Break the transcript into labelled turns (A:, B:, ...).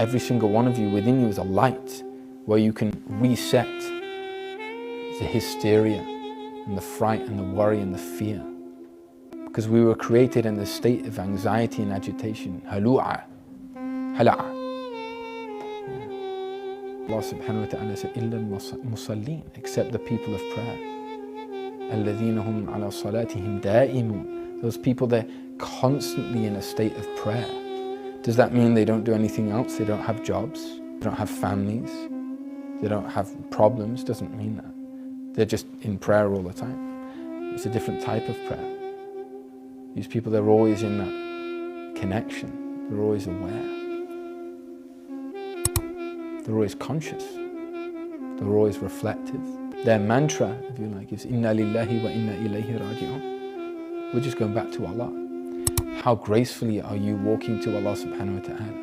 A: every single one of you, within you is a light where you can reset the hysteria and the fright and the worry and the fear. Because we were created in this state of anxiety and agitation. Halu'a. Hala'a. Allah subhanahu wa ta'ala said, إِلَّا الْمُصَلِّينَ, except the people of prayer. الَّذِينَ هُمْ عَلَى صَلَاتِهِمْ دَائِمُونَ, those people, they're constantly in a state of prayer. Does that mean they don't do anything else? They don't have jobs? They don't have families? They don't have problems? Doesn't mean that. They're just in prayer all the time. It's a different type of prayer. These people, they're always in that connection. They're always aware. They're always conscious. They're always reflective. Their mantra, if you like, is Inna lillahi wa inna ilayhi raji'un. We're just going back to Allah. How gracefully are you walking to Allah subhanahu wa ta'ala?